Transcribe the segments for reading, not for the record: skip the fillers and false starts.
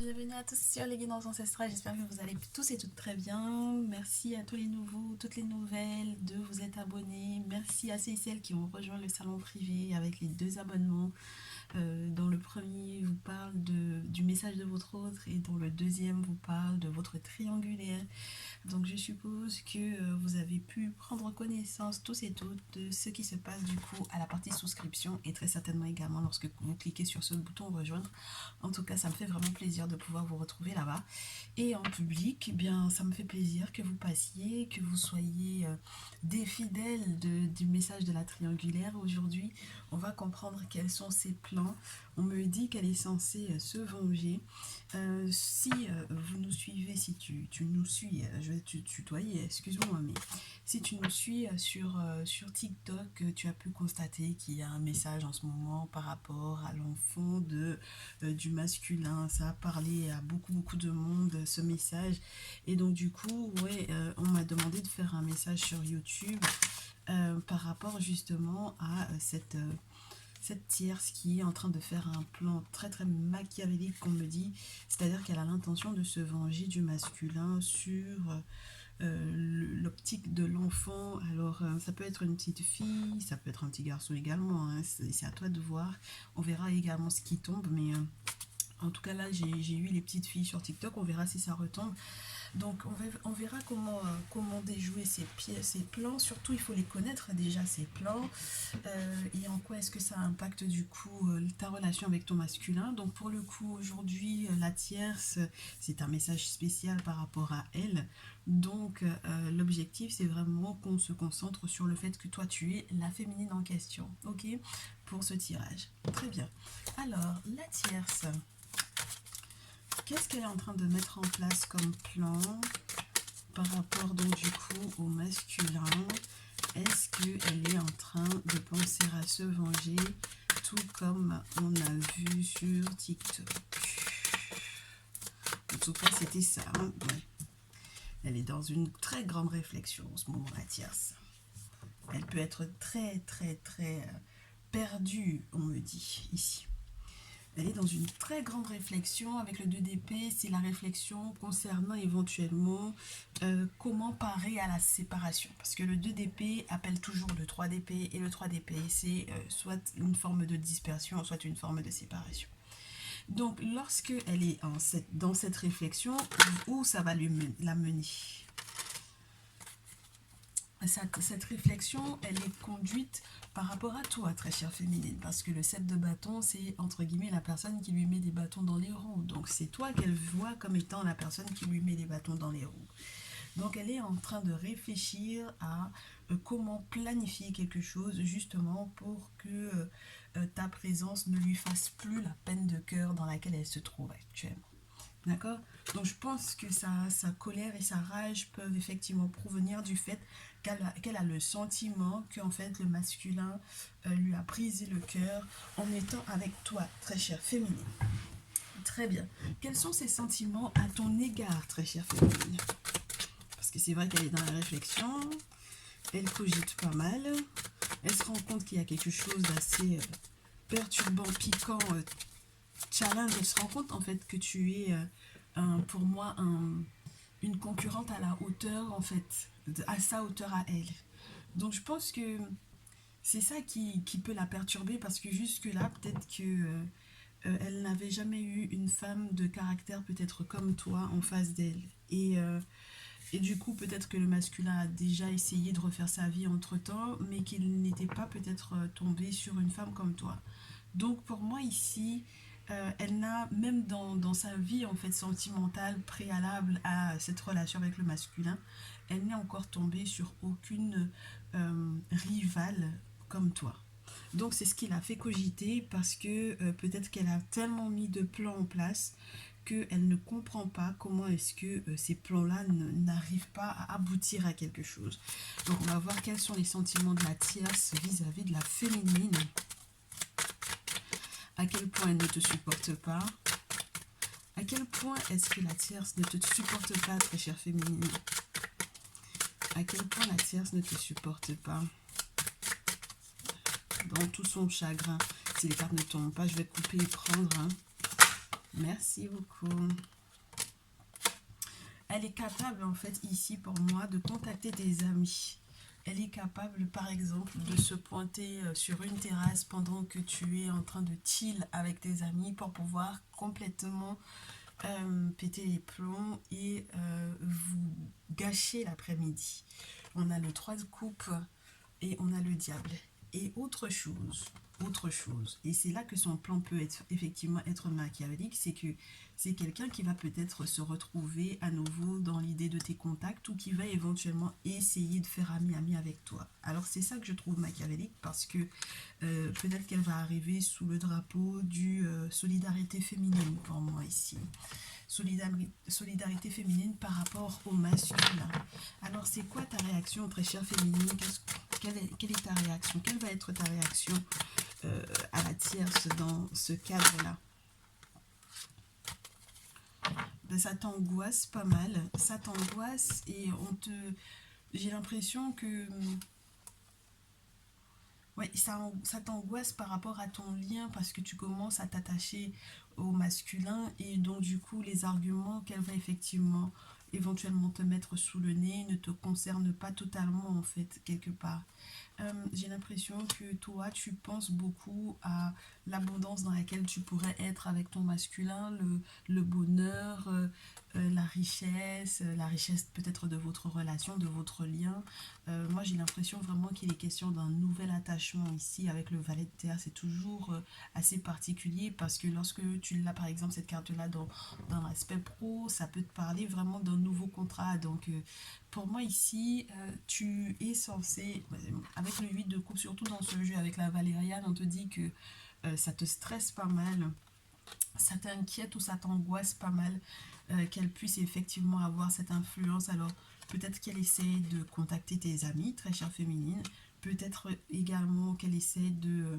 Bienvenue à tous sur les guidances ancestrales, j'espère que vous allez tous et toutes très bien. Merci à tous les nouveaux, toutes les nouvelles de vous être abonnés. Merci à ceux et celles qui ont rejoint le salon privé avec les 2 abonnements. Dans le premier vous parle du message de votre autre et dans le deuxième vous parle de votre triangulaire. Donc je suppose que vous avez pu prendre connaissance tous et toutes de ce qui se passe du coup à la partie souscription et très certainement également lorsque vous cliquez sur ce bouton rejoindre. En tout cas, ça me fait vraiment plaisir de pouvoir vous retrouver là-bas. Et en public, eh bien, ça me fait plaisir que vous passiez, que vous soyez des fidèles du message de la triangulaire. Aujourd'hui, on va comprendre quels sont ses plans. On me dit qu'elle est censée se venger. Si vous nous suivez, si tu nous suis, je vais te tutoyer, excuse-moi, mais si tu nous suis sur TikTok, tu as pu constater qu'il y a un message en ce moment par rapport à l'enfant du masculin. Ça a parlé à beaucoup de monde, ce message. Et donc du coup, ouais, on m'a demandé de faire un message sur YouTube par rapport justement à cette tierce qui est en train de faire un plan très machiavélique qu'on me dit, c'est-à-dire qu'elle a l'intention de se venger du masculin sur l'optique de l'enfant. Alors ça peut être une petite fille, ça peut être un petit garçon également, hein. C'est à toi de voir, on verra également ce qui tombe, mais en tout cas là j'ai eu les petites filles sur TikTok, on verra si ça retombe. Donc on verra comment déjouer ces plans. Surtout il faut les connaître déjà, ces plans, et en quoi est-ce que ça impacte du coup ta relation avec ton masculin. Donc pour le coup aujourd'hui la tierce, c'est un message spécial par rapport à elle. Donc l'objectif c'est vraiment qu'on se concentre sur le fait que toi tu es la féminine en question, ok, pour ce tirage. Très bien. Alors la tierce, qu'est-ce qu'elle est en train de mettre en place comme plan par rapport donc du coup au masculin? Est-ce qu'elle est en train de penser à se venger, tout comme on a vu sur TikTok? En tout cas, c'était ça. Hein, ouais. Elle est dans une très grande réflexion en ce moment, la tierce. Elle peut être très perdue, on me dit, ici. Elle est dans une très grande réflexion avec le 2 d'épée. C'est la réflexion concernant éventuellement comment parer à la séparation. Parce que le 2 d'épée appelle toujours le 3 d'épée. Et le 3 d'épée, c'est soit une forme de dispersion, soit une forme de séparation. Donc, lorsque elle est dans cette réflexion, où ça va la mener? Cette réflexion, elle est conduite par rapport à toi, très chère féminine, parce que le 7 de bâton, c'est entre guillemets la personne qui lui met des bâtons dans les roues. Donc c'est toi qu'elle voit comme étant la personne qui lui met des bâtons dans les roues. Donc elle est en train de réfléchir à comment planifier quelque chose justement pour que ta présence ne lui fasse plus la peine de cœur dans laquelle elle se trouve actuellement. D'accord? Donc je pense que sa colère et sa rage peuvent effectivement provenir du fait qu'elle a le sentiment qu'en fait le masculin lui a brisé le cœur en étant avec toi, très chère féminine. Très bien. Quels sont ses sentiments à ton égard, très chère féminine? Parce que c'est vrai qu'elle est dans la réflexion, elle cogite pas mal, elle se rend compte qu'il y a quelque chose d'assez perturbant, piquant, challenge. Elle se rend compte en fait que tu es pour moi une concurrente à la hauteur en fait, à sa hauteur à elle. Donc je pense que c'est ça qui peut la perturber parce que jusque là peut-être que elle n'avait jamais eu une femme de caractère peut-être comme toi en face d'elle. Et du coup, peut-être que le masculin a déjà essayé de refaire sa vie entre-temps, mais qu'il n'était pas peut-être tombé sur une femme comme toi. Donc pour moi ici, elle n'a, même dans sa vie en fait sentimentale préalable à cette relation avec le masculin, elle n'est encore tombée sur aucune rivale comme toi. Donc c'est ce qui l'a fait cogiter parce que peut-être qu'elle a tellement mis de plans en place qu'elle ne comprend pas comment est-ce que ces plans-là n'arrivent pas à aboutir à quelque chose. Donc on va voir quels sont les sentiments de la tierce vis-à-vis de la féminine. À quel point elle ne te supporte pas? À quel point est-ce que la tierce ne te supporte pas, très chère féminine? À quel point la tierce ne te supporte pas? Dans tout son chagrin. Si les cartes ne tombent pas, je vais couper et prendre. Hein. Merci beaucoup. Elle est capable, en fait, ici, pour moi, de contacter tes amis. Elle est capable, par exemple, de se pointer sur une terrasse pendant que tu es en train de chill avec tes amis pour pouvoir complètement péter les plombs et vous gâcher l'après-midi. On a le 3 de coupe et on a le diable. Et autre chose, et c'est là que son plan peut être effectivement être machiavélique, c'est que c'est quelqu'un qui va peut-être se retrouver à nouveau dans l'idée de tes contacts ou qui va éventuellement essayer de faire ami-ami avec toi. Alors c'est ça que je trouve machiavélique parce que peut-être qu'elle va arriver sous le drapeau du solidarité féminine pour moi ici. Solidarité féminine par rapport au masculin. Alors, c'est quoi ta réaction, très chère féminine? Quelle est ta réaction? Quelle va être ta réaction à la tierce dans ce cadre-là? Ben, ça t'angoisse pas mal. Ça t'angoisse et j'ai l'impression que ouais, ça t'angoisse par rapport à ton lien parce que tu commences à t'attacher au masculin et donc du coup les arguments qu'elle va effectivement éventuellement te mettre sous le nez ne te concernent pas totalement en fait quelque part. J'ai l'impression que toi, tu penses beaucoup à l'abondance dans laquelle tu pourrais être avec ton masculin, le bonheur, la richesse peut-être de votre relation, de votre lien. Moi, j'ai l'impression vraiment qu'il est question d'un nouvel attachement ici avec le valet de terre. C'est toujours assez particulier parce que lorsque tu l'as, par exemple, cette carte-là dans l'aspect pro, ça peut te parler vraiment d'un nouveau contrat. Donc, pour moi ici, tu es censé, avec le 8 de coupe, surtout dans ce jeu avec la Valériane, on te dit que ça te stresse pas mal, ça t'inquiète ou ça t'angoisse pas mal, qu'elle puisse effectivement avoir cette influence. Alors peut-être qu'elle essaie de contacter tes amis, très chère féminine, peut-être également qu'elle essaie de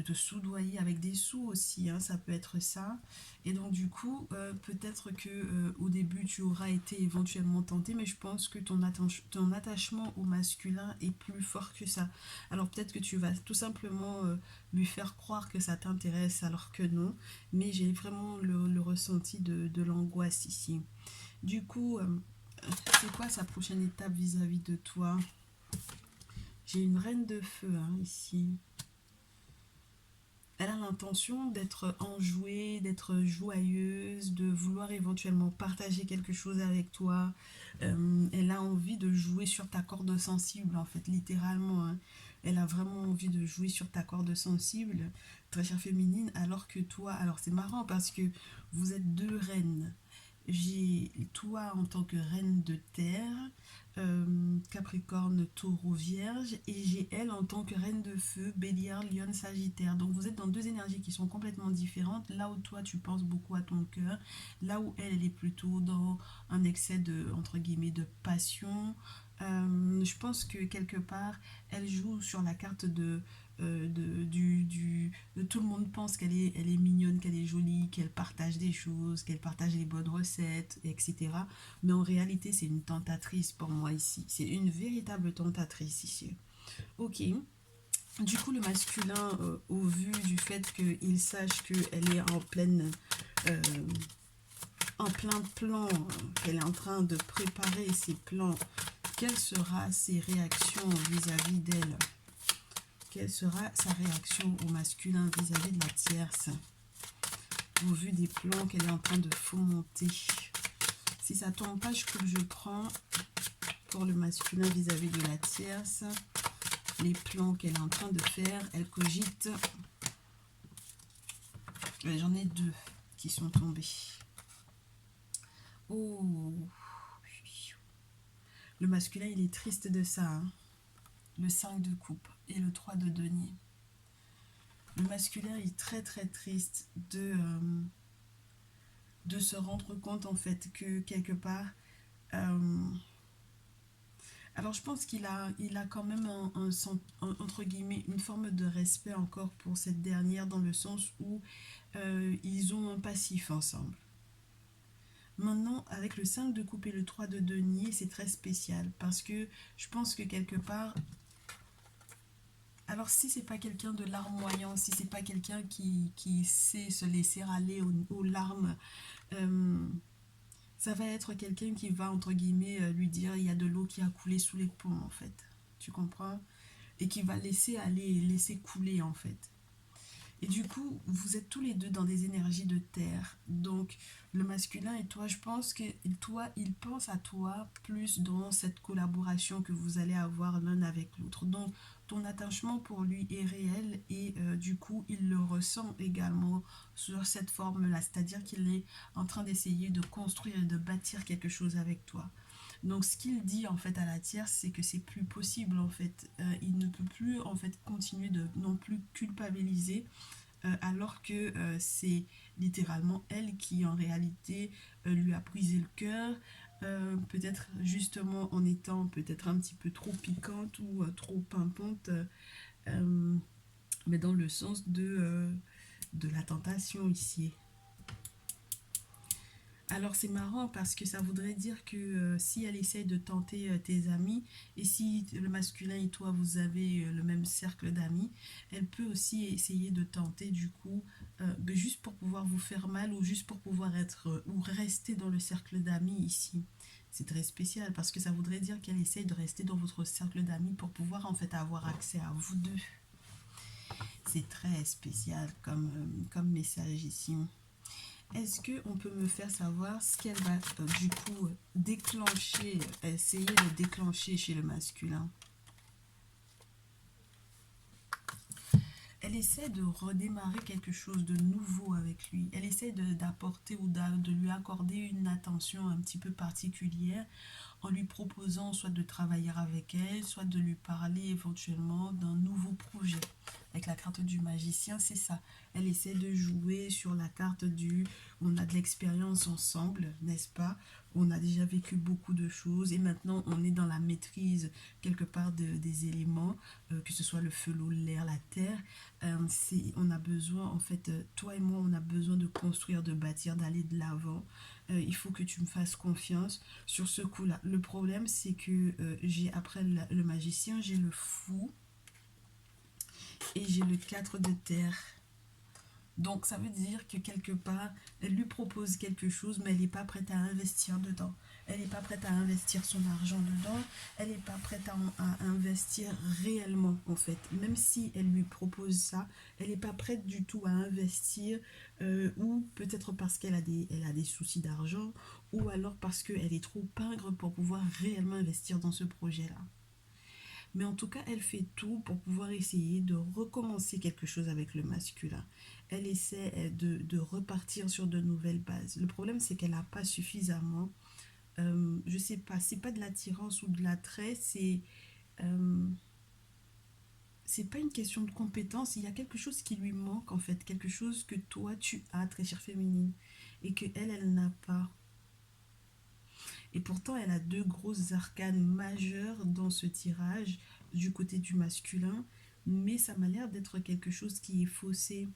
te soudoyer avec des sous aussi, hein, ça peut être ça. Et donc du coup, peut-être que au début tu auras été éventuellement tenté, mais je pense que ton attachement au masculin est plus fort que ça. Alors peut-être que tu vas tout simplement lui faire croire que ça t'intéresse alors que non, mais j'ai vraiment le ressenti de l'angoisse ici. Du coup, c'est quoi sa prochaine étape vis-à-vis de toi? J'ai une reine de feu hein, ici. Elle a l'intention d'être enjouée, d'être joyeuse, de vouloir éventuellement partager quelque chose avec toi. Elle a envie de jouer sur ta corde sensible, en fait, littéralement. Hein. Elle a vraiment envie de jouer sur ta corde sensible, très chère féminine, alors que toi, alors c'est marrant parce que vous êtes deux reines. J'ai toi en tant que reine de terre, Capricorne, Taureau, Vierge, et j'ai elle en tant que reine de feu, Bélier, Lion, Sagittaire. Donc vous êtes dans deux énergies qui sont complètement différentes. Là où toi tu penses beaucoup à ton cœur, là où elle est plutôt dans un excès de entre guillemets de passion. Je pense que quelque part elle joue sur la carte de tout le monde pense elle est mignonne, qu'elle est jolie, qu'elle partage des choses, qu'elle partage les bonnes recettes, etc. Mais en réalité, c'est une tentatrice pour moi ici. C'est une véritable tentatrice ici. Ok. Du coup, le masculin, au vu du fait qu'il sache qu'elle est euh, en plein plan, qu'elle est en train de préparer ses plans, quelles seront ses réactions vis-à-vis d'elle? Quelle sera sa réaction au masculin vis-à-vis de la tierce au vu des plans qu'elle est en train de fomenter? Si ça tombe pas, je prends pour le masculin vis-à-vis de la tierce les plans qu'elle est en train de faire. Elle cogite. J'en ai deux qui sont tombés. Oh, le masculin, il est triste de ça. Hein. Le 5 de coupe et le 3 de denier. Le masculin est très très triste de se rendre compte en fait que quelque part alors je pense il a quand même entre guillemets une forme de respect encore pour cette dernière dans le sens où ils ont un passif ensemble. Maintenant, avec le 5 de coupe et le 3 de denier, c'est très spécial parce que je pense que quelque part, Alors si c'est pas quelqu'un de larmoyant, si c'est pas quelqu'un qui sait se laisser aller aux larmes, euh, ça va être quelqu'un qui va, entre guillemets, lui dire il y a de l'eau qui a coulé sous les ponts, en fait. Tu comprends? Et qui va laisser aller, laisser couler, en fait. Et du coup, vous êtes tous les deux dans des énergies de terre. Donc, le masculin et toi, je pense que toi, il pense à toi plus dans cette collaboration que vous allez avoir l'un avec l'autre. Donc, ton attachement pour lui est réel et du coup, il le ressent également sur cette forme-là. C'est-à-dire qu'il est en train d'essayer de construire et de bâtir quelque chose avec toi. Donc ce qu'il dit en fait à la tierce, c'est que c'est plus possible en fait. Il ne peut plus en fait continuer de non plus culpabiliser alors que c'est littéralement elle qui en réalité lui a brisé le cœur, peut-être justement en étant peut-être un petit peu trop piquante ou trop pimpante, euh, mais dans le sens de la tentation ici. Alors c'est marrant parce que ça voudrait dire que si elle essaye de tenter tes amis et si le masculin et toi vous avez le même cercle d'amis, elle peut aussi essayer de tenter du coup juste pour pouvoir vous faire mal ou juste pour pouvoir être ou rester dans le cercle d'amis ici. C'est très spécial parce que ça voudrait dire qu'elle essaye de rester dans votre cercle d'amis pour pouvoir en fait avoir accès à vous deux. C'est très spécial comme message ici. Est-ce qu'on peut me faire savoir ce qu'elle va du coup déclencher, essayer de déclencher chez le masculin? Elle essaie de redémarrer quelque chose de nouveau avec lui. Elle essaie d'apporter ou de lui accorder une attention un petit peu particulière en lui proposant soit de travailler avec elle, soit de lui parler éventuellement d'un nouveau projet. Avec la carte du magicien, c'est ça. Elle essaie de jouer sur la carte du on a de l'expérience ensemble, n'est-ce pas? On a déjà vécu beaucoup de choses et maintenant on est dans la maîtrise quelque part des éléments, que ce soit le feu, l'eau, l'air, la terre. On a besoin, en fait, toi et moi, on a besoin de construire, de bâtir, d'aller de l'avant. Il faut que tu me fasses confiance sur ce coup-là. Le problème, c'est que j'ai après le magicien, j'ai le fou et j'ai le 4 de terre. Donc ça veut dire que quelque part, elle lui propose quelque chose, mais elle n'est pas prête à investir dedans. Elle n'est pas prête à investir son argent dedans. Elle n'est pas prête à investir réellement, en fait. Même si elle lui propose ça, elle n'est pas prête du tout à investir, ou peut-être parce elle a des soucis d'argent, ou alors parce qu'elle est trop pingre pour pouvoir réellement investir dans ce projet-là. Mais en tout cas, elle fait tout pour pouvoir essayer de recommencer quelque chose avec le masculin. Elle essaie de repartir sur de nouvelles bases. Le problème, c'est qu'elle n'a pas suffisamment, je sais pas, c'est pas de l'attirance ou de l'attrait, euh, c'est pas une question de compétence, il y a quelque chose qui lui manque en fait, quelque chose que toi tu as, très chère féminine, et que elle n'a pas. Et pourtant, elle a deux grosses arcanes majeures dans ce tirage du côté du masculin, mais ça m'a l'air d'être quelque chose qui est faussé.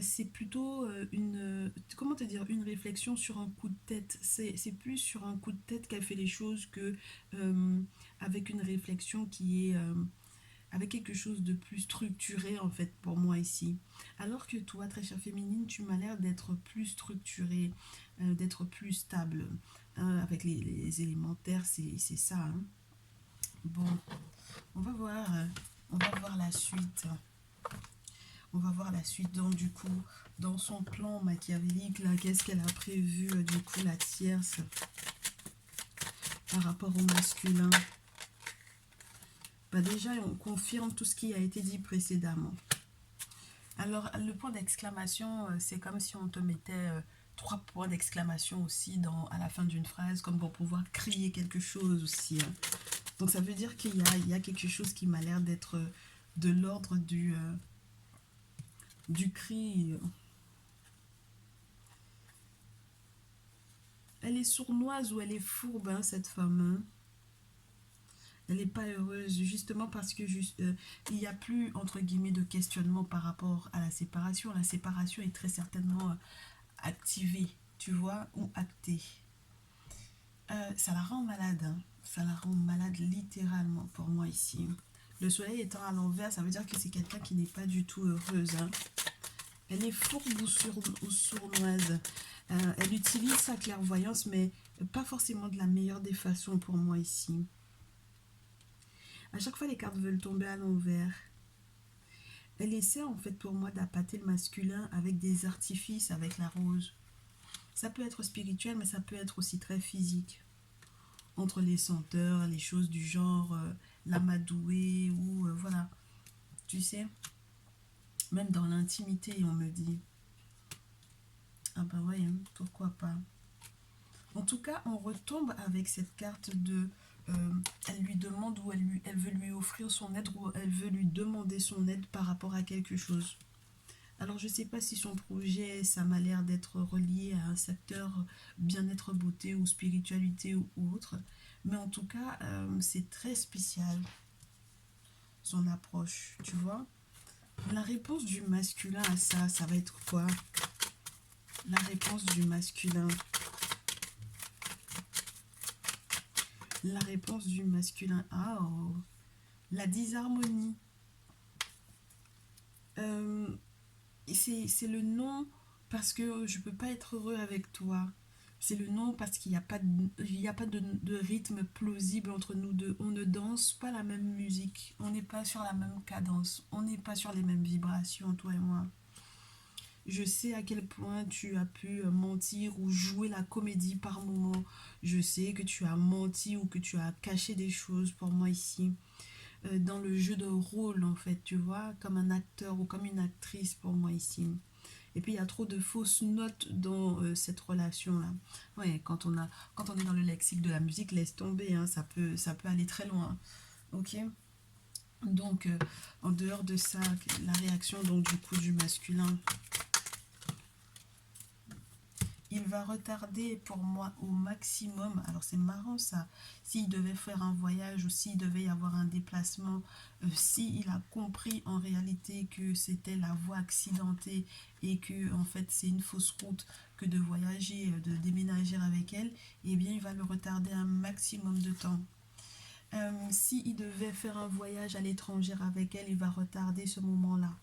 C'est plutôt comment te dire, une réflexion sur un coup de tête. C'est plus sur un coup de tête qu'elle fait les choses que avec une réflexion qui est avec quelque chose de plus structuré en fait pour moi ici. Alors que toi, très chère féminine, tu m'as l'air d'être plus structurée, d'être plus stable. Avec les élémentaires, c'est ça. Hein. Bon, on va voir, on va voir la suite. On va voir la suite. Donc du coup, dans son plan machiavélique, là, qu'est-ce qu'elle a prévu du coup la tierce par rapport au masculin? Bah déjà, on confirme tout ce qui a été dit précédemment. Alors, le point d'exclamation, c'est comme si on te mettait 3 points d'exclamation aussi à la fin d'une phrase, comme pour pouvoir crier quelque chose aussi. Hein. Donc, ça veut dire il y a quelque chose qui m'a l'air d'être de l'ordre du cri. Elle est sournoise ou elle est fourbe, hein, cette femme. Hein. Elle n'est pas heureuse, justement parce que il n'y a plus, entre guillemets, de questionnement par rapport à la séparation. La séparation est très certainement activée, tu vois, ou actée. Ça la rend malade, hein. Ça la rend malade littéralement pour moi ici. Le soleil étant à l'envers, ça veut dire que c'est quelqu'un qui n'est pas du tout heureuse. Hein. Elle est fourbe ou sournoise. Elle utilise sa clairvoyance, mais pas forcément de la meilleure des façons pour moi ici. À chaque fois, les cartes veulent tomber à l'envers. Elle essaie en fait pour moi d'appâter le masculin avec des artifices, avec la rose. Ça peut être spirituel, mais ça peut être aussi très physique. Entre les senteurs, les choses du genre l'amadouer ou voilà. Tu sais, même dans l'intimité, on me dit. Ah bah ouais, hein, pourquoi pas. En tout cas, on retombe avec cette carte de... elle lui demande ou elle veut lui offrir son aide ou elle veut lui demander son aide par rapport à quelque chose. Alors, je ne sais pas si son projet, ça m'a l'air d'être relié à un secteur bien-être, beauté ou spiritualité ou autre. Mais en tout cas, c'est très spécial, son approche, tu vois. La réponse du masculin à ça, ça va être quoi? La réponse du masculin. La réponse du masculin. Ah, oh. La disharmonie. C'est le non parce que je peux pas être heureux avec toi. C'est le non parce qu'il n'y a pas, de rythme plausible entre nous deux. On ne danse pas la même musique. On n'est pas sur la même cadence. On n'est pas sur les mêmes vibrations, toi et moi. Je sais à quel point tu as pu mentir ou jouer la comédie par moment. Je sais que tu as menti ou que tu as caché des choses pour moi ici. Dans le jeu de rôle, en fait, tu vois, comme un acteur ou comme une actrice pour moi ici. Et puis il y a trop de fausses notes dans cette relation-là. Ouais, quand on est dans le lexique de la musique, laisse tomber, hein, ça peut aller très loin. Ok. Donc, en dehors de ça, la réaction donc du coup du masculin, il va retarder pour moi au maximum. Alors c'est marrant ça. S'il devait faire un voyage ou s'il devait y avoir un déplacement, s'il a compris en réalité que c'était la voie accidentée et que en fait c'est une fausse route que de voyager, de déménager avec elle, eh bien il va le retarder un maximum de temps. S'il devait faire un voyage à l'étranger avec elle, il va retarder ce moment-là.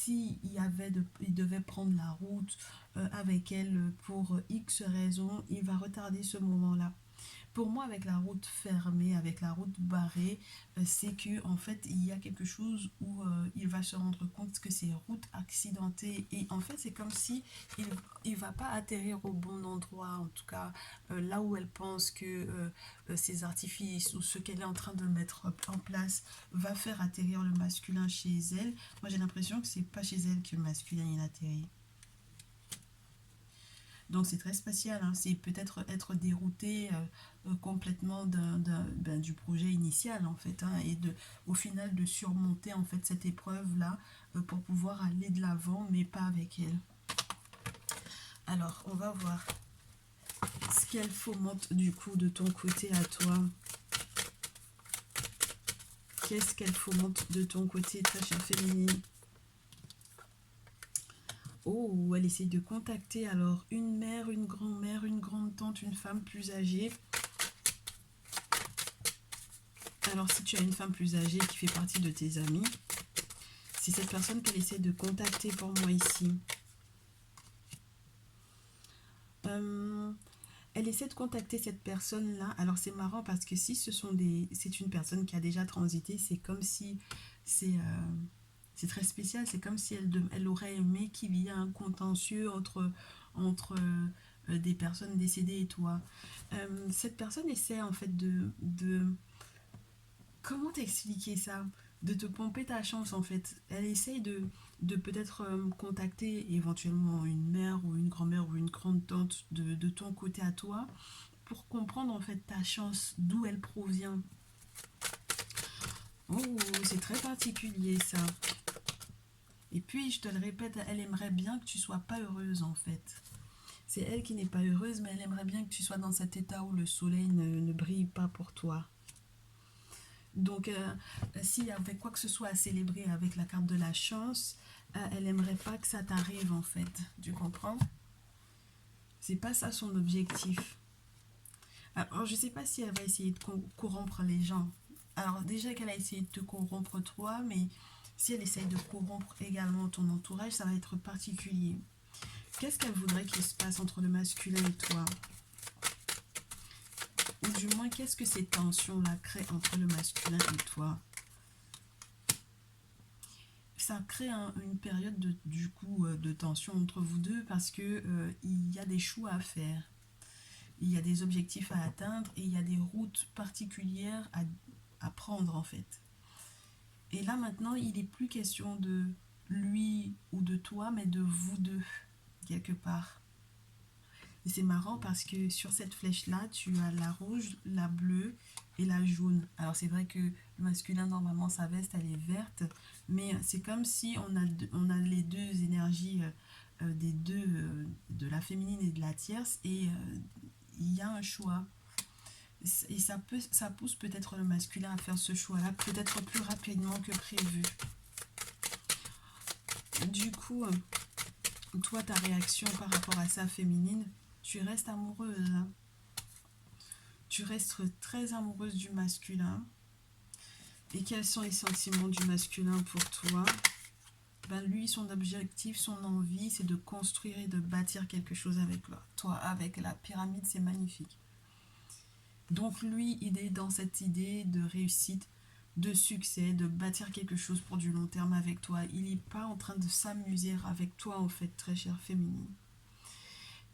Il devait prendre la route avec elle pour X raisons, il va retarder ce moment-là. Pour moi, avec la route fermée, avec la route barrée, c'est que en fait, il y a quelque chose où il va se rendre compte que c'est route accidentée. Et en fait, c'est comme si il va pas atterrir au bon endroit. En tout cas, là où elle pense que ses artifices ou ce qu'elle est en train de mettre en place va faire atterrir le masculin chez elle. Moi, j'ai l'impression que c'est pas chez elle que le masculin il atterrit. Donc c'est très spatial, hein. C'est peut-être être dérouté complètement du projet initial en fait, hein, et au final de surmonter en fait cette épreuve là pour pouvoir aller de l'avant mais pas avec elle. Alors on va voir ce qu'elle fomente du coup de ton côté à toi. Qu'est-ce qu'elle fomente de ton côté, très chère féminine? Oh, elle essaie de contacter alors une mère, une grand-mère, une grande-tante, une femme plus âgée. Alors si tu as une femme plus âgée qui fait partie de tes amis, c'est cette personne qu'elle essaie de contacter pour moi ici. Elle essaie de contacter cette personne-là. Alors c'est marrant parce que si c'est une personne qui a déjà transité, c'est comme si c'est très spécial. C'est comme si elle aurait aimé qu'il y ait un contentieux entre des personnes décédées et toi. Cette personne essaie en fait de comment t'expliquer ça? De te pomper ta chance en fait. Elle essaye de peut-être contacter éventuellement une mère ou une grand-mère ou une grande-tante de ton côté à toi pour comprendre en fait ta chance, d'où elle provient. Oh, c'est très particulier ça. Et puis, je te le répète, elle aimerait bien que tu sois pas heureuse en fait. C'est elle qui n'est pas heureuse, mais elle aimerait bien que tu sois dans cet état où le soleil ne brille pas pour toi. Donc, s'il y avait quoi que ce soit à célébrer avec la carte de la chance, elle aimerait pas que ça t'arrive en fait. Tu comprends? C'est pas ça son objectif. Alors, je sais pas si elle va essayer de corrompre les gens. Alors déjà qu'elle a essayé de te corrompre toi, mais si elle essaye de corrompre également ton entourage, ça va être particulier. Qu'est-ce qu'elle voudrait qu'il se passe entre le masculin et toi? Ou du moins, qu'est-ce que ces tensions-là créent entre le masculin et toi? Ça crée une période de tension entre vous deux parce que il y a des choix à faire. Il y a des objectifs à atteindre et il y a des routes particulières à prendre en fait. Et là maintenant, il n'est plus question de lui ou de toi, mais de vous deux, quelque part. Et c'est marrant parce que sur cette flèche-là, tu as la rouge, la bleue et la jaune. Alors c'est vrai que le masculin, normalement, sa veste, elle est verte, mais c'est comme si on a les deux énergies de la féminine et de la tierce, et il y a un choix. Et ça pousse peut-être le masculin à faire ce choix-là, peut-être plus rapidement que prévu. Du coup, toi, ta réaction par rapport à ça féminine, tu restes amoureuse. Tu restes très amoureuse du masculin. Et quels sont les sentiments du masculin pour toi? Ben lui, son objectif, son envie, c'est de construire et de bâtir quelque chose avec toi. Avec la pyramide, c'est magnifique. Donc lui, il est dans cette idée de réussite, de succès, de bâtir quelque chose pour du long terme avec toi. Il n'est pas en train de s'amuser avec toi, en fait, très chère féminine.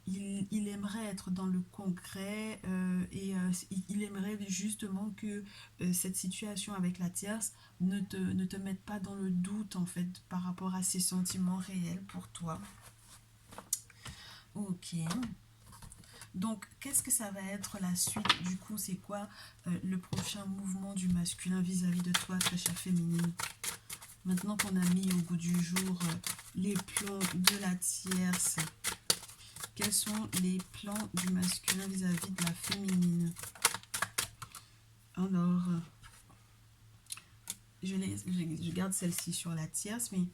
Il aimerait être dans le concret et il aimerait justement que cette situation avec la tierce ne te mette pas dans le doute en fait par rapport à ses sentiments réels pour toi. Ok. Donc, qu'est-ce que ça va être la suite? Du coup, c'est quoi le prochain mouvement du masculin vis-à-vis de toi, très chère féminine? Maintenant qu'on a mis au goût du jour les plombs de la tierce, quels sont les plans du masculin vis-à-vis de la féminine? Alors, je garde celle-ci sur la tierce, mais...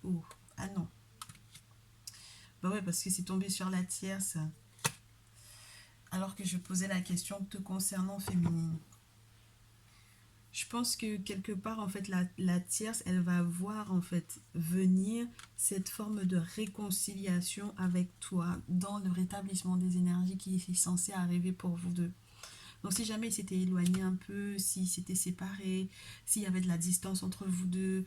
Oh, ah non. Bah ouais, parce que c'est tombé sur la tierce. Alors que je posais la question te concernant féminine. Je pense que quelque part, en fait, la tierce, elle va voir, en fait, venir cette forme de réconciliation avec toi dans le rétablissement des énergies qui est censé arriver pour vous deux. Donc si jamais ils s'étaient éloignés un peu, s'ils s'étaient séparés, s'il y avait de la distance entre vous deux,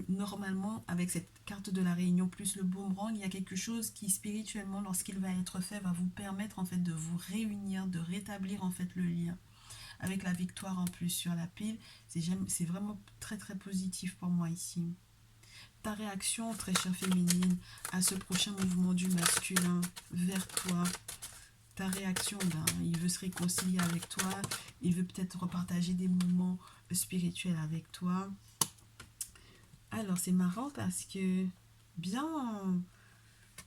normalement, avec cette carte de la réunion plus le boomerang, il y a quelque chose qui spirituellement, lorsqu'il va être fait, va vous permettre en fait de vous réunir, de rétablir en fait le lien. Avec la victoire en plus sur la pile, c'est vraiment très très positif pour moi ici. Ta réaction, très chère féminine, à ce prochain mouvement du masculin vers toi, ta réaction, ben, il veut se réconcilier avec toi, il veut peut-être repartager des moments spirituels avec toi. Alors c'est marrant parce que bien,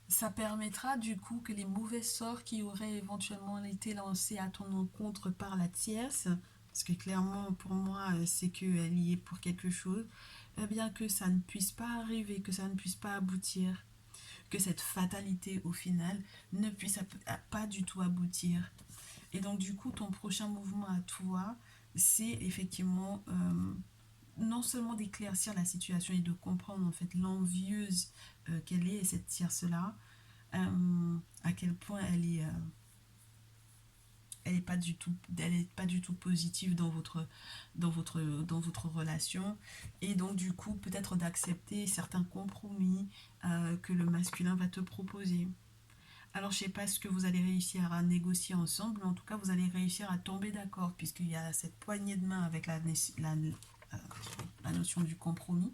ça permettra du coup que les mauvais sorts qui auraient éventuellement été lancés à ton encontre par la tierce, parce que clairement pour moi c'est qu'elle y est pour quelque chose, eh bien que ça ne puisse pas arriver, que ça ne puisse pas aboutir, que cette fatalité au final ne puisse pas du tout aboutir. Et donc du coup ton prochain mouvement à toi, c'est effectivement non seulement d'éclaircir la situation et de comprendre en fait l'envieuse qu'elle est, cette tierce-là, à quel point elle est pas du tout positive dans votre relation, et donc du coup peut-être d'accepter certains compromis que le masculin va te proposer. Alors je sais pas ce que vous allez réussir à négocier ensemble, mais en tout cas vous allez réussir à tomber d'accord puisqu'il y a cette poignée de main avec la notion du compromis.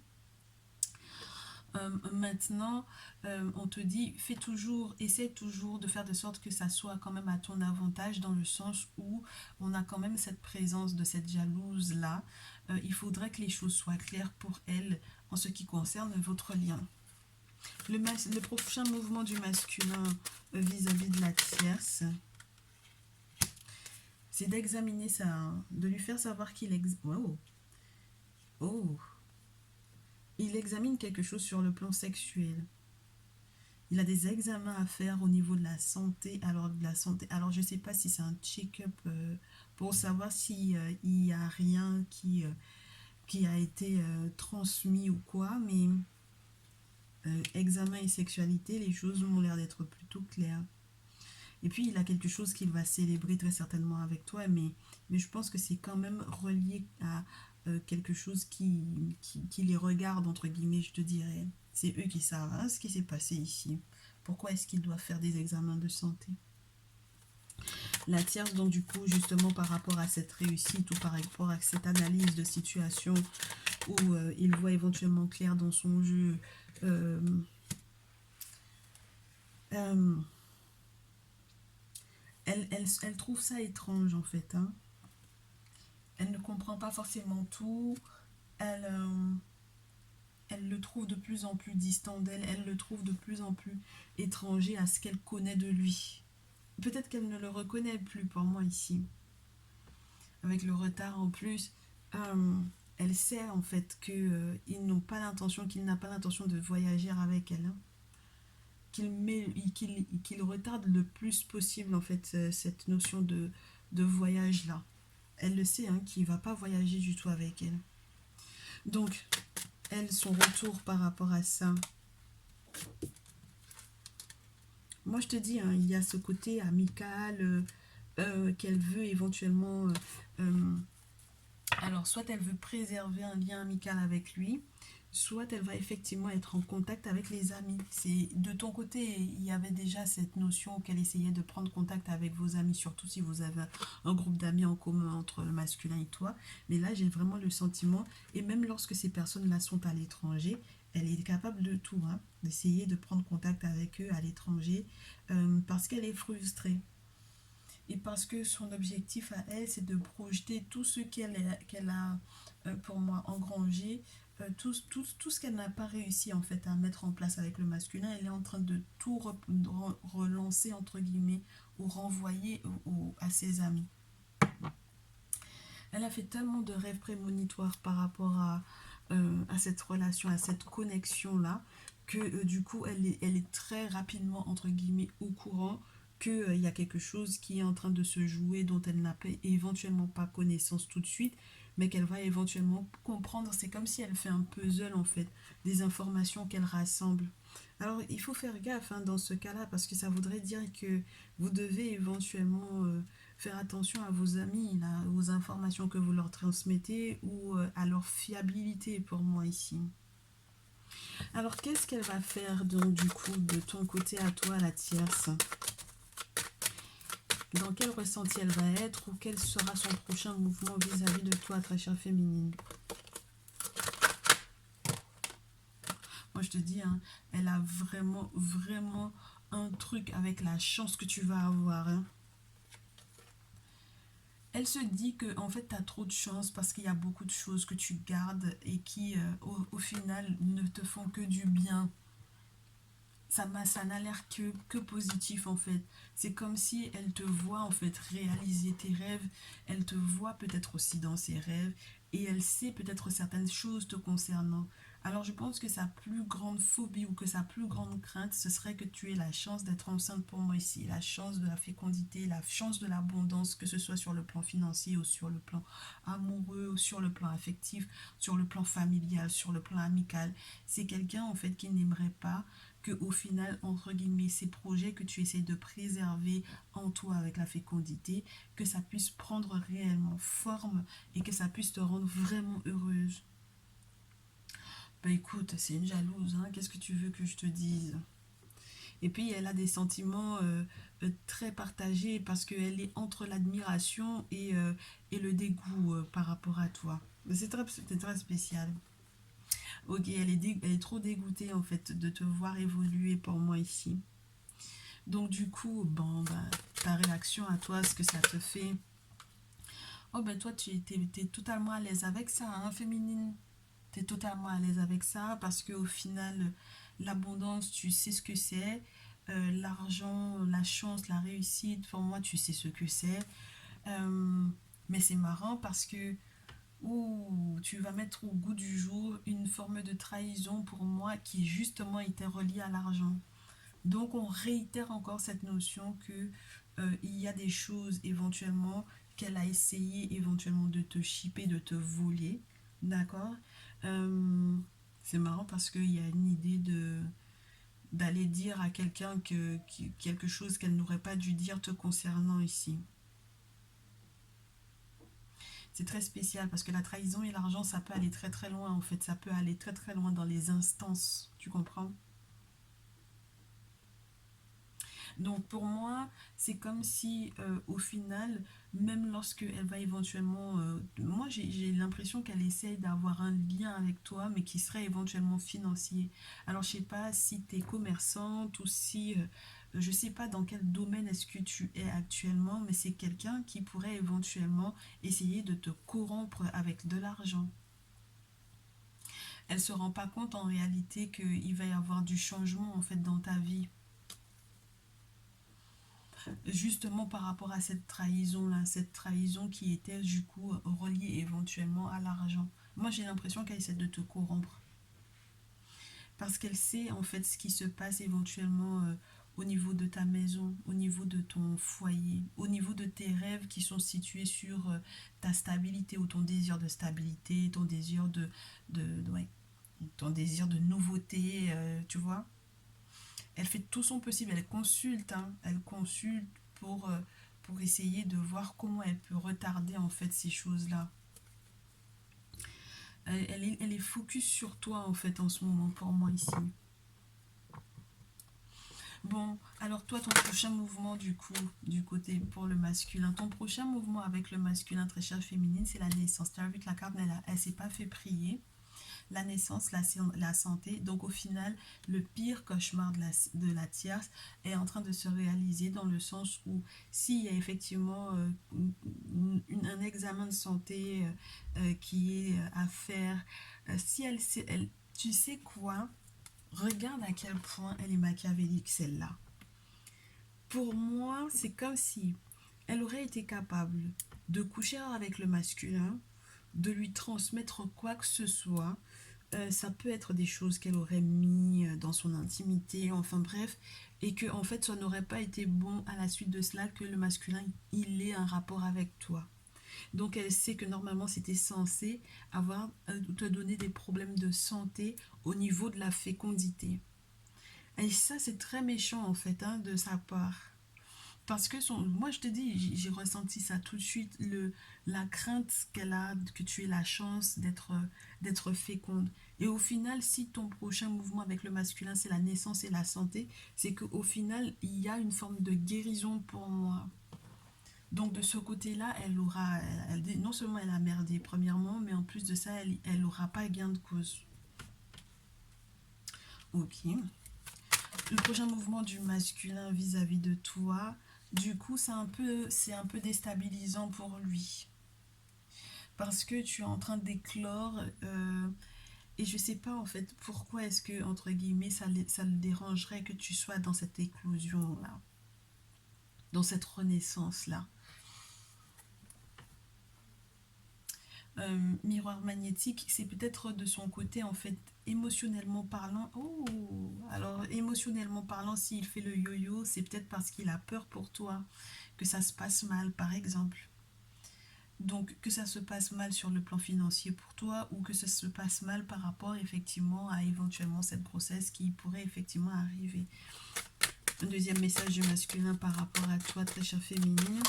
Maintenant, on te dit, essaie toujours de faire de sorte que ça soit quand même à ton avantage, dans le sens où on a quand même cette présence de cette jalouse-là. Il faudrait que les choses soient claires pour elle en ce qui concerne votre lien. Le prochain mouvement du masculin vis-à-vis de la tierce, c'est d'examiner ça, hein, de lui faire savoir wow. Oh. Il examine quelque chose sur le plan sexuel. Il a des examens à faire au niveau de la santé. Alors je ne sais pas si c'est un check-up pour savoir si il n'y a rien qui a été transmis ou quoi, mais examen et sexualité, les choses ont l'air d'être plutôt claires. Et puis, il a quelque chose qu'il va célébrer très certainement avec toi, mais je pense que c'est quand même relié à quelque chose qui les regarde, entre guillemets, je te dirais. C'est eux qui savent hein, ce qui s'est passé ici. Pourquoi est-ce qu'ils doivent faire des examens de santé? La tierce, donc du coup, justement par rapport à cette réussite ou par rapport à cette analyse de situation où il voit éventuellement clair dans son jeu, euh, euh, elle trouve ça étrange en fait. Hein. Elle ne comprend pas forcément tout. Elle, elle le trouve de plus en plus distant d'elle. Elle le trouve de plus en plus étranger à ce qu'elle connaît de lui. Peut-être qu'elle ne le reconnaît plus pour moi ici. Avec le retard en plus, elle sait en fait qu'ils n'ont pas l'intention, qu'il n'a pas l'intention de voyager avec elle. Hein. Qu'il retarde le plus possible en fait cette notion de voyage là. Elle le sait hein, qu'il ne va pas voyager du tout avec elle. Donc, elle, son retour par rapport à ça. Moi, je te dis, hein, il y a ce côté amical qu'elle veut éventuellement... alors, soit elle veut préserver un lien amical avec lui, soit elle va effectivement être en contact avec les amis. C'est de ton côté, il y avait déjà cette notion qu'elle essayait de prendre contact avec vos amis, surtout si vous avez un groupe d'amis en commun entre le masculin et toi. Mais là, j'ai vraiment le sentiment, et même lorsque ces personnes-là sont à l'étranger, elle est capable de tout, hein, d'essayer de prendre contact avec eux à l'étranger, parce qu'elle est frustrée. Et parce que son objectif à elle, c'est de projeter tout ce qu'elle a, pour moi, engrangé, tout ce qu'elle n'a pas réussi en fait à mettre en place avec le masculin, elle est en train de tout relancer, entre guillemets, ou renvoyer à ses amis. Elle a fait tellement de rêves prémonitoires par rapport à cette relation, à cette connexion-là, que du coup, elle est très rapidement, entre guillemets, au courant qu'il y a quelque chose qui est en train de se jouer dont elle n'a éventuellement pas connaissance tout de suite, mais qu'elle va éventuellement comprendre. C'est comme si elle fait un puzzle, en fait, des informations qu'elle rassemble. Alors, il faut faire gaffe hein, dans ce cas-là, parce que ça voudrait dire que vous devez éventuellement faire attention à vos amis, là, aux informations que vous leur transmettez ou à leur fiabilité pour moi ici. Alors, qu'est-ce qu'elle va faire donc du coup de ton côté à toi, la tierce? Dans quel ressenti elle va être ou quel sera son prochain mouvement vis-à-vis de toi, très chère féminine? Moi, je te dis, hein, elle a vraiment, vraiment un truc avec la chance que tu vas avoir. Hein. Elle se dit que en fait tu as trop de chance parce qu'il y a beaucoup de choses que tu gardes et qui au final ne te font que du bien. Ça n'a l'air que positif en fait. C'est comme si elle te voit en fait réaliser tes rêves, elle te voit peut-être aussi dans ses rêves et elle sait peut-être certaines choses te concernant. Alors je pense que sa plus grande phobie ou que sa plus grande crainte, ce serait que tu aies la chance d'être enceinte pour moi ici, la chance de la fécondité, la chance de l'abondance, que ce soit sur le plan financier ou sur le plan amoureux, ou sur le plan affectif, sur le plan familial, sur le plan amical. C'est quelqu'un en fait qui n'aimerait pas que au final, entre guillemets, ces projets que tu essaies de préserver en toi avec la fécondité, que ça puisse prendre réellement forme et que ça puisse te rendre vraiment heureuse. Bah écoute, c'est une jalouse, hein, qu'est-ce que tu veux que je te dise? Et puis elle a des sentiments très partagés parce qu'elle est entre l'admiration et le dégoût par rapport à toi. C'est très spécial. Ok, elle est trop dégoûtée en fait de te voir évoluer pour moi ici. Donc du coup, bon, bah, ta réaction à toi, ce que ça te fait. Oh ben toi, tu es totalement à l'aise avec ça, hein, féminine. Tu es totalement à l'aise avec ça parce qu'au final, l'abondance, tu sais ce que c'est. L'argent, la chance, la réussite, pour moi, tu sais ce que c'est. Euh, mais c'est marrant parce que tu vas mettre au goût du jour une forme de trahison pour moi qui justement était reliée à l'argent. Donc on réitère encore cette notion que il y a des choses éventuellement qu'elle a essayé éventuellement de te shipper, de te voler. D'accord. C'est marrant parce qu'il y a une idée de d'aller dire à quelqu'un quelque chose qu'elle n'aurait pas dû dire te concernant ici. C'est très spécial parce que la trahison et l'argent, ça peut aller très très loin en fait. Ça peut aller très très loin dans les instances. Tu comprends? Donc pour moi, c'est comme si au final, même lorsque elle va éventuellement... moi, j'ai l'impression qu'elle essaye d'avoir un lien avec toi, mais qui serait éventuellement financier. Alors je sais pas si tu es commerçante ou si... je sais pas dans quel domaine est-ce que tu es actuellement, mais c'est quelqu'un qui pourrait éventuellement essayer de te corrompre avec de l'argent. Elle se rend pas compte en réalité qu'il va y avoir du changement en fait dans ta vie. Justement par rapport à cette trahison-là, cette trahison qui était du coup reliée éventuellement à l'argent. Moi j'ai l'impression qu'elle essaie de te corrompre parce qu'elle sait en fait ce qui se passe éventuellement au niveau de ta maison, au niveau de ton foyer, au niveau de tes rêves qui sont situés sur ta stabilité ou ton désir de stabilité, ton désir ouais, ton désir de nouveauté, tu vois. Elle fait tout son possible, elle consulte, hein, elle consulte pour essayer de voir comment elle peut retarder en fait ces choses-là. Elle est focus sur toi en fait en ce moment pour moi ici. Bon, alors toi, ton prochain mouvement du coup, du côté pour le masculin, ton prochain mouvement avec le masculin très cher féminine, c'est la naissance. Tu as vu que la carte, elle s'est pas fait prier. La naissance, la santé. Donc au final, le pire cauchemar de la tierce est en train de se réaliser dans le sens où s'il y a effectivement un examen de santé qui est à faire, si tu sais quoi, regarde à quel point elle est machiavélique celle-là. Pour moi, c'est comme si elle aurait été capable de coucher avec le masculin, de lui transmettre quoi que ce soit. Ça peut être des choses qu'elle aurait mis dans son intimité, enfin bref, et que en fait ça n'aurait pas été bon à la suite de cela que le masculin il ait un rapport avec toi. Donc elle sait que normalement c'était censé avoir te donner des problèmes de santé au niveau de la fécondité. Et ça c'est très méchant en fait hein, de sa part. Parce que moi, je te dis, j'ai ressenti ça tout de suite, la crainte qu'elle a, que tu aies la chance d'être féconde. Et au final, si ton prochain mouvement avec le masculin, c'est la naissance et la santé, c'est qu'au final, il y a une forme de guérison pour moi. Donc de ce côté-là, non seulement elle a merdé premièrement, mais en plus de ça, elle n'aura pas gain de cause. Ok. Le prochain mouvement du masculin vis-à-vis de toi, du coup, c'est un peu déstabilisant pour lui. Parce que tu es en train d'éclore et je sais pas en fait pourquoi est-ce que, entre guillemets, ça le dérangerait que tu sois dans cette éclosion-là, dans cette renaissance-là. Miroir magnétique, c'est peut-être de son côté en fait émotionnellement parlant. Oh, alors émotionnellement parlant, s'il fait le yo-yo, c'est peut-être parce qu'il a peur pour toi, que ça se passe mal par exemple. Donc que ça se passe mal sur le plan financier pour toi ou que ça se passe mal par rapport effectivement à éventuellement cette grossesse qui pourrait effectivement arriver. Un deuxième message du masculin par rapport à toi, très chère féminine.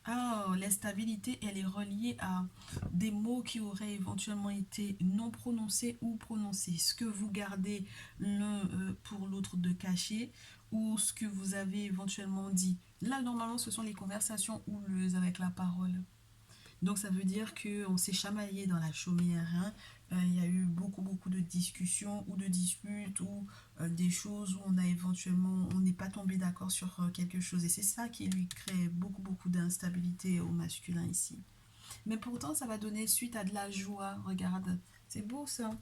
Ah, l'instabilité, elle est reliée à des mots qui auraient éventuellement été non prononcés ou prononcés. Ce que vous gardez l'un pour l'autre de caché ou ce que vous avez éventuellement dit. Là, normalement, ce sont les conversations houleuses avec la parole. Donc ça veut dire qu'on s'est chamaillé dans la chaumière. Hein. Il y a eu beaucoup, beaucoup de discussions ou de disputes ou des choses où on n'est pas tombé d'accord sur quelque chose. Et c'est ça qui lui crée beaucoup, beaucoup d'instabilité au masculin ici. Mais pourtant, ça va donner suite à de la joie. Regarde, c'est beau ça.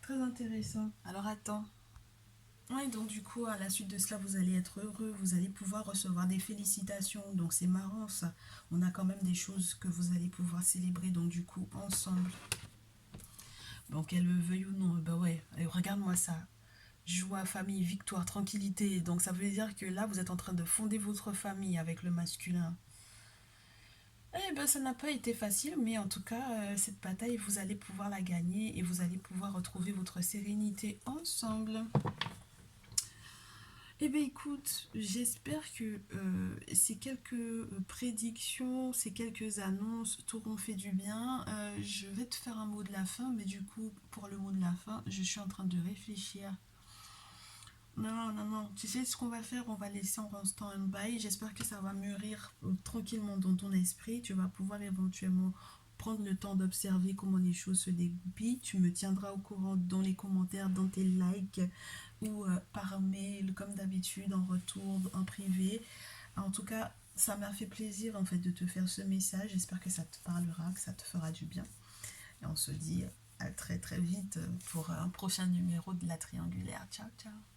Très intéressant. Alors attends. Ouais, donc du coup, à la suite de cela, vous allez être heureux, vous allez pouvoir recevoir des félicitations. Donc c'est marrant ça. On a quand même des choses que vous allez pouvoir célébrer, donc du coup, ensemble. Donc qu'elle le veuille ou non, bah ouais, regarde-moi ça. joie, famille, victoire, tranquillité. Donc ça veut dire que là, vous êtes en train de fonder votre famille avec le masculin. Eh ben, ça n'a pas été facile, mais en tout cas, cette bataille, vous allez pouvoir la gagner et vous allez pouvoir retrouver votre sérénité ensemble. Eh bien, écoute, j'espère que ces quelques prédictions, ces quelques annonces t'auront fait du bien. Je vais te faire un mot de la fin, mais du coup, pour le mot de la fin, je suis en train de réfléchir. Non, non, non. Tu sais ce qu'on va faire? On va laisser en stand-by. J'espère que ça va mûrir tranquillement dans ton esprit. Tu vas pouvoir éventuellement prendre le temps d'observer comment les choses se dégoupillent. Tu me tiendras au courant dans les commentaires, dans tes likes ou par mail, comme d'habitude, en retour, en privé. En tout cas, ça m'a fait plaisir en fait de te faire ce message. J'espère que ça te parlera, que ça te fera du bien. Et on se dit à très très vite pour un prochain numéro de la triangulaire. Ciao, ciao.